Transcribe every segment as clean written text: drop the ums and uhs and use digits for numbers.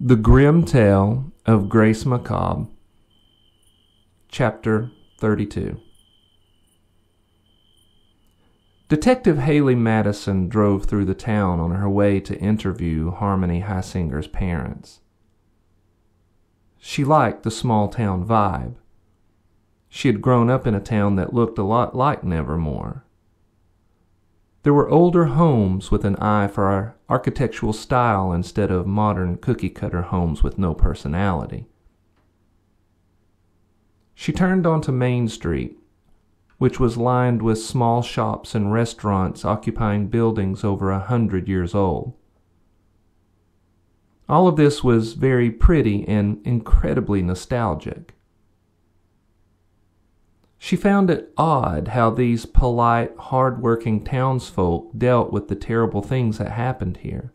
The Grim Tale of Grace Macabre, Chapter 32. Detective Haley Madison drove through the town on her way to interview Harmony Heisinger's parents. She liked the small-town vibe. She had grown up in a town that looked a lot like Nevermore. There were older homes with an eye for our architectural style instead of modern cookie-cutter homes with no personality. She turned onto Main Street, which was lined with small shops and restaurants occupying buildings over 100 years old. All of this was very pretty and incredibly nostalgic. She found it odd how these polite, hard-working townsfolk dealt with the terrible things that happened here.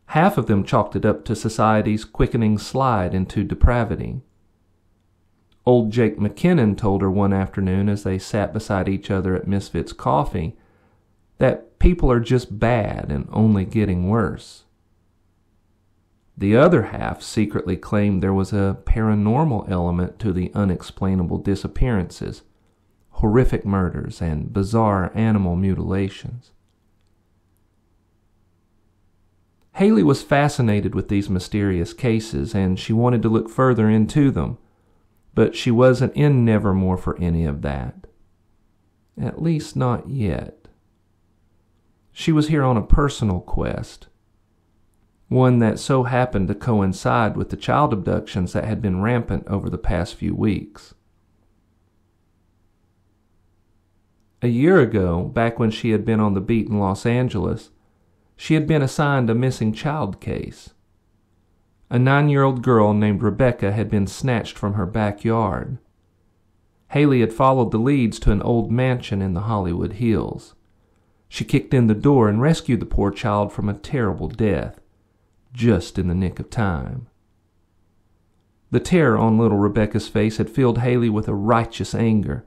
Half of them chalked it up to society's quickening slide into depravity. Old Jake McKinnon told her one afternoon as they sat beside each other at Misfits Coffee that people are just bad and only getting worse. The other half secretly claimed there was a paranormal element to the unexplainable disappearances, horrific murders, and bizarre animal mutilations. Haley was fascinated with these mysterious cases, and she wanted to look further into them, but she wasn't in Nevermore for any of that. At least not yet. She was here on a personal quest, one that so happened to coincide with the child abductions that had been rampant over the past few weeks. A year ago, back when she had been on the beat in Los Angeles, she had been assigned a missing child case. A 9-year-old girl named Rebecca had been snatched from her backyard. Haley had followed the leads to an old mansion in the Hollywood Hills. She kicked in the door and rescued the poor child from a terrible death, just in the nick of time. The terror on little Rebecca's face had filled Haley with a righteous anger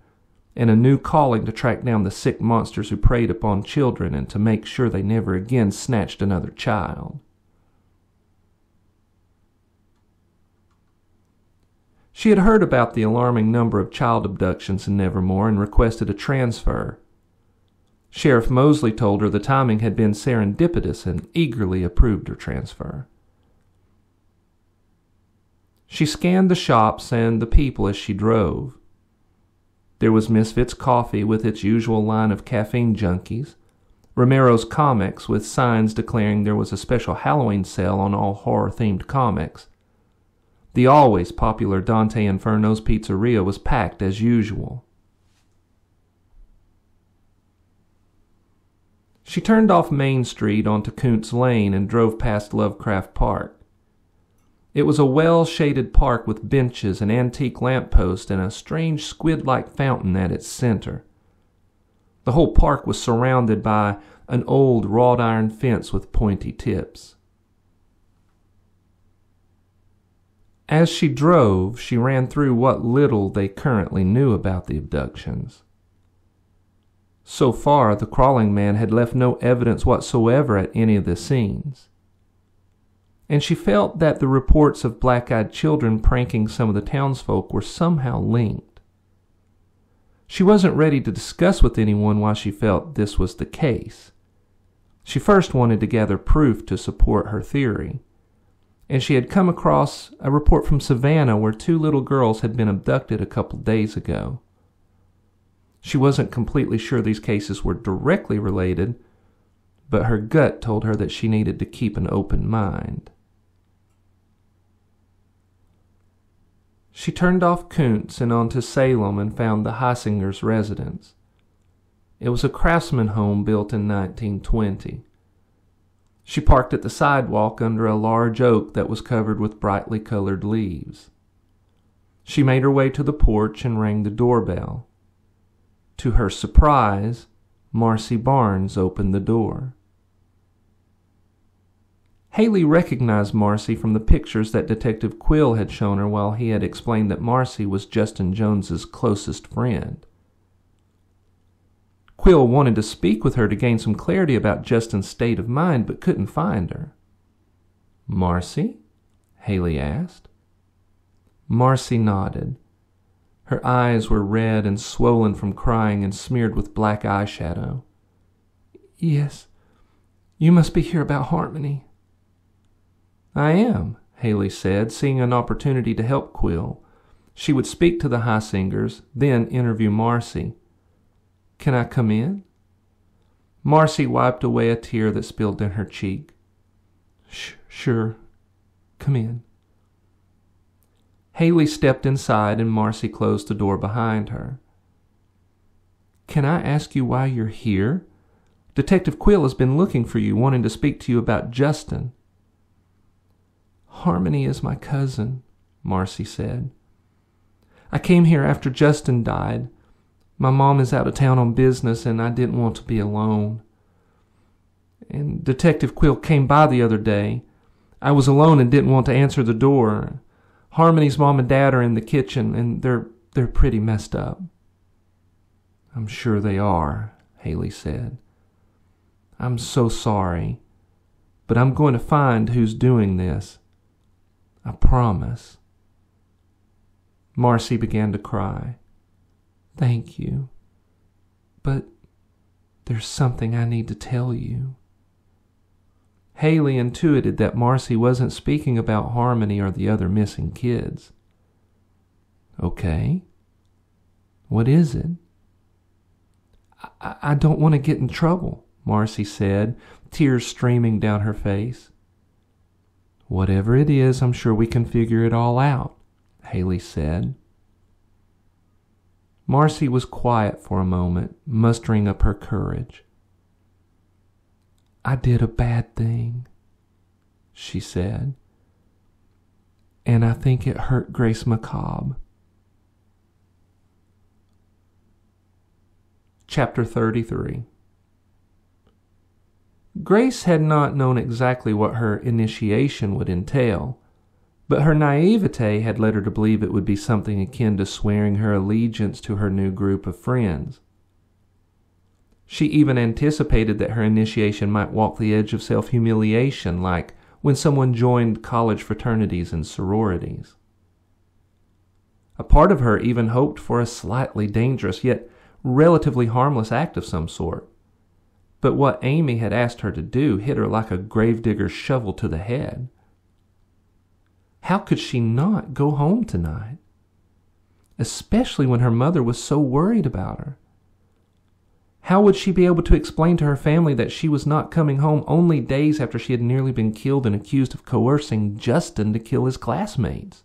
and a new calling to track down the sick monsters who preyed upon children and to make sure they never again snatched another child. She had heard about the alarming number of child abductions in Nevermore and requested a transfer. Sheriff Mosley told her the timing had been serendipitous and eagerly approved her transfer. She scanned the shops and the people as she drove. There was Misfits Coffee with its usual line of caffeine junkies, Romero's Comics with signs declaring there was a special Halloween sale on all horror-themed comics. The always popular Dante Inferno's Pizzeria was packed as usual. She turned off Main Street onto Kuntz Lane and drove past Lovecraft Park. It was a well-shaded park with benches, an antique lamppost, and a strange squid-like fountain at its center. The whole park was surrounded by an old wrought-iron fence with pointy tips. As she drove, she ran through what little they currently knew about the abductions. So far, the crawling man had left no evidence whatsoever at any of the scenes, and she felt that the reports of black-eyed children pranking some of the townsfolk were somehow linked. She wasn't ready to discuss with anyone why she felt this was the case. She first wanted to gather proof to support her theory, and she had come across a report from Savannah where 2 little girls had been abducted a couple days ago. She wasn't completely sure these cases were directly related, but her gut told her that she needed to keep an open mind. She turned off Kuntz and onto Salem and found the Heisingers' residence. It was a craftsman home built in 1920. She parked at the sidewalk under a large oak that was covered with brightly colored leaves. She made her way to the porch and rang the doorbell. To her surprise, Marcy Barnes opened the door. Haley recognized Marcy from the pictures that Detective Quill had shown her while he had explained that Marcy was Justin Jones's closest friend. Quill wanted to speak with her to gain some clarity about Justin's state of mind, but couldn't find her. "Marcy?" Haley asked. Marcy nodded. Her eyes were red and swollen from crying and smeared with black eyeshadow. "Yes, you must be here about Harmony." "I am," Haley said, seeing an opportunity to help Quill. She would speak to the Hysingers, then interview Marcy. "Can I come in?" Marcy wiped away a tear that spilled down her cheek. Sure. Come in." Haley stepped inside and Marcy closed the door behind her. "Can I ask you why you're here? Detective Quill has been looking for you, wanting to speak to you about Justin." "Harmony is my cousin," Marcy said. "I came here after Justin died. My mom is out of town on business and I didn't want to be alone. And Detective Quill came by the other day. I was alone and didn't want to answer the door. Harmony's mom and dad are in the kitchen and they're pretty messed up." "I'm sure they are," Haley said. "I'm so sorry, but I'm going to find who's doing this. I promise." Marcy began to cry. "Thank you, but there's something I need to tell you." Haley intuited that Marcy wasn't speaking about Harmony or the other missing kids. "Okay. What is it?" I don't want to get in trouble," Marcy said, tears streaming down her face. "Whatever it is, I'm sure we can figure it all out," Haley said. Marcy was quiet for a moment, mustering up her courage. "I did a bad thing," she said, "and I think it hurt Grace Macabre." Chapter 33. Grace had not known exactly what her initiation would entail, but her naivete had led her to believe it would be something akin to swearing her allegiance to her new group of friends. She even anticipated that her initiation might walk the edge of self-humiliation, like when someone joined college fraternities and sororities. A part of her even hoped for a slightly dangerous yet relatively harmless act of some sort. But what Amy had asked her to do hit her like a gravedigger's shovel to the head. How could she not go home tonight? Especially when her mother was so worried about her. How would she be able to explain to her family that she was not coming home only days after she had nearly been killed and accused of coercing Justin to kill his classmates?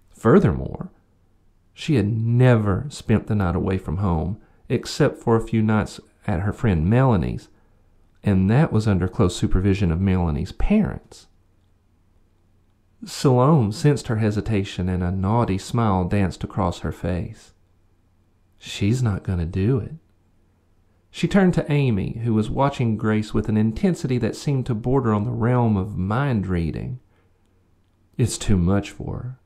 Furthermore, she had never spent the night away from home, except for a few nights at her friend Melanie's, and that was under close supervision of Melanie's parents. Salome sensed her hesitation, and a naughty smile danced across her face. She's not going to do it. She turned to Amy, who was watching Grace with an intensity that seemed to border on the realm of mind reading. It's too much for her.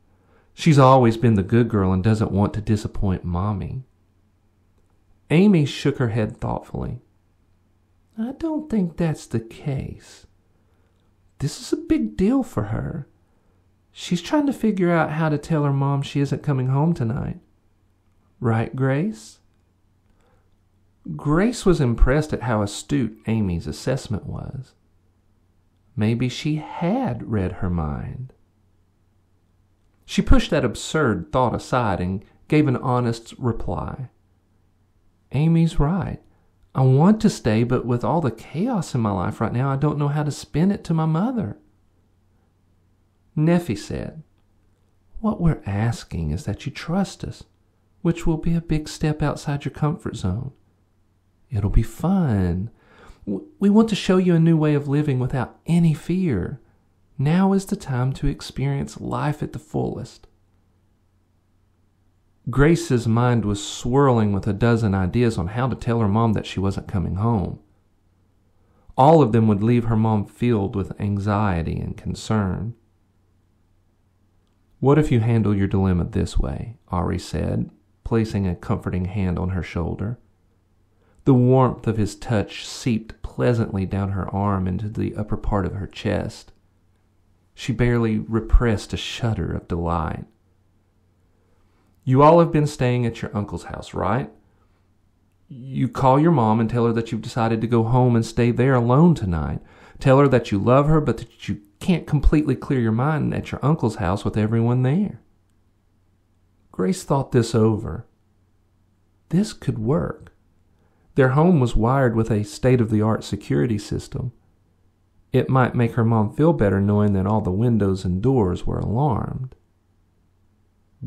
She's always been the good girl and doesn't want to disappoint Mommy. Amy shook her head thoughtfully. I don't think that's the case. This is a big deal for her. She's trying to figure out how to tell her mom she isn't coming home tonight. Right, Grace? Grace was impressed at how astute Amy's assessment was. Maybe she had read her mind. She pushed that absurd thought aside and gave an honest reply. Amy's right. I want to stay, but with all the chaos in my life right now, I don't know how to spin it to my mother. Neffy said, What we're asking is that you trust us, which will be a big step outside your comfort zone. It'll be fun. We want to show you a new way of living without any fear. Now is the time to experience life at the fullest. Grace's mind was swirling with a dozen ideas on how to tell her mom that she wasn't coming home. All of them would leave her mom filled with anxiety and concern. What if you handle your dilemma this way? Ari said, placing a comforting hand on her shoulder. The warmth of his touch seeped pleasantly down her arm into the upper part of her chest. She barely repressed a shudder of delight. "You all have been staying at your uncle's house, right? You call your mom and tell her that you've decided to go home and stay there alone tonight. Tell her that you love her, but that you can't completely clear your mind at your uncle's house with everyone there." Grace thought this over. This could work. Their home was wired with a state-of-the-art security system. It might make her mom feel better knowing that all the windows and doors were alarmed.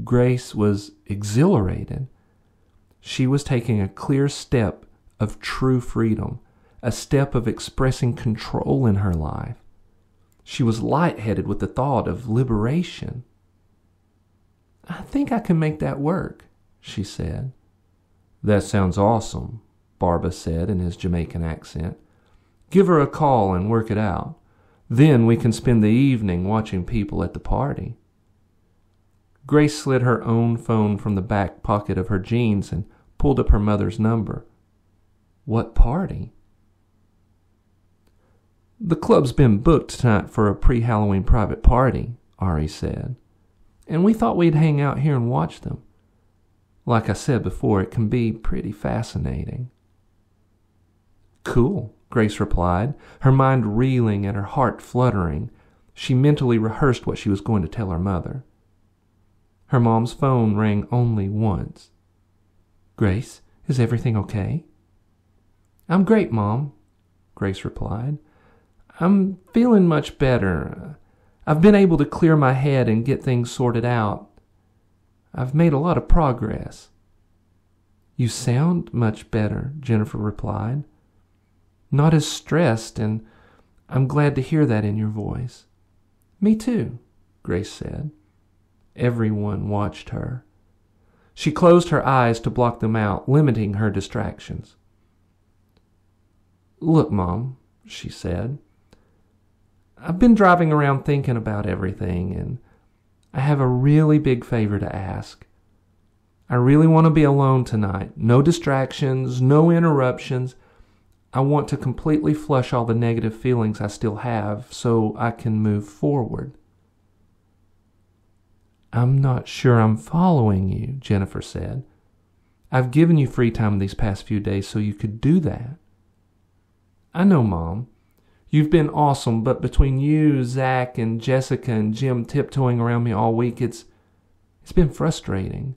Grace was exhilarated. She was taking a clear step of true freedom, a step of expressing control in her life. She was lightheaded with the thought of liberation. "I think I can make that work," she said. "That sounds awesome," Barba said in his Jamaican accent. "Give her a call and work it out. Then we can spend the evening watching people at the party." Grace slid her own phone from the back pocket of her jeans and pulled up her mother's number. "What party?" "The club's been booked tonight for a pre-Halloween private party," Ari said. "And we thought we'd hang out here and watch them. Like I said before, it can be pretty fascinating." "Cool," Grace replied, her mind reeling and her heart fluttering. She mentally rehearsed what she was going to tell her mother. Her mom's phone rang only once. "Grace, is everything okay?" "I'm great, Mom," Grace replied. "I'm feeling much better. I've been able to clear my head and get things sorted out. I've made a lot of progress." "You sound much better," Jennifer replied. "Not as stressed, and I'm glad to hear that in your voice." "Me too," Grace said. Everyone watched her. She closed her eyes to block them out, limiting her distractions. "Look, Mom," she said, "I've been driving around thinking about everything, and I have a really big favor to ask. I really want to be alone tonight. No distractions, no interruptions. I want to completely flush all the negative feelings I still have so I can move forward." "I'm not sure I'm following you," Jennifer said. "I've given you free time these past few days so you could do that." "I know, Mom. You've been awesome, but between you, Zach, and Jessica and Jim tiptoeing around me all week, it's been frustrating.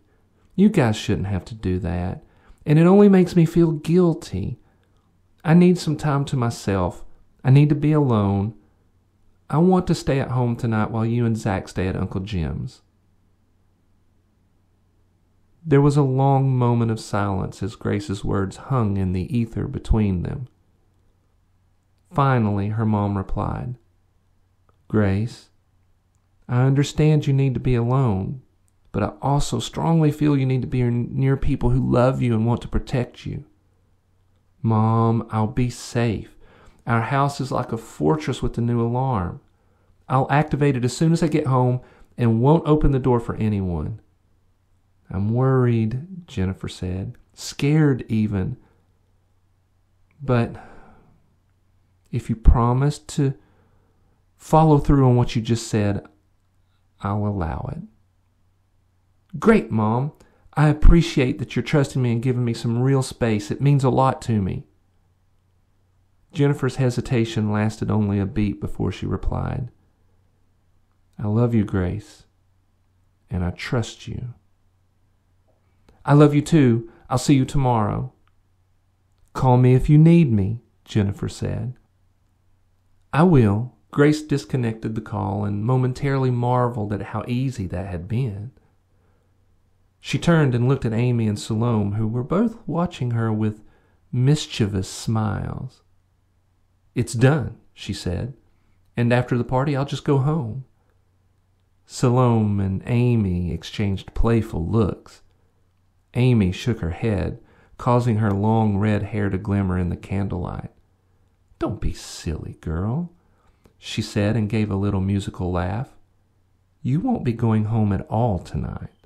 You guys shouldn't have to do that, and it only makes me feel guilty. I need some time to myself. I need to be alone. I want to stay at home tonight while you and Zach stay at Uncle Jim's." There was a long moment of silence as Grace's words hung in the ether between them. Finally, her mom replied, "Grace, I understand you need to be alone, but I also strongly feel you need to be near people who love you and want to protect you. Mom, I'll be safe. Our house is like a fortress with the new alarm. I'll activate it as soon as I get home and won't open the door for anyone." "I'm worried," Jennifer said, "scared even. But if you promise to follow through on what you just said, I'll allow it." "Great, Mom. I appreciate that you're trusting me and giving me some real space. It means a lot to me." Jennifer's hesitation lasted only a beat before she replied, "I love you, Grace, and I trust you." "I love you too. I'll see you tomorrow." "Call me if you need me," Jennifer said. "I will." Grace disconnected the call and momentarily marveled at how easy that had been. She turned and looked at Amy and Salome, who were both watching her with mischievous smiles. "It's done," she said, "and after the party I'll just go home." Salome and Amy exchanged playful looks. Amy shook her head, causing her long red hair to glimmer in the candlelight. "Don't be silly, girl," she said and gave a little musical laugh. "You won't be going home at all tonight."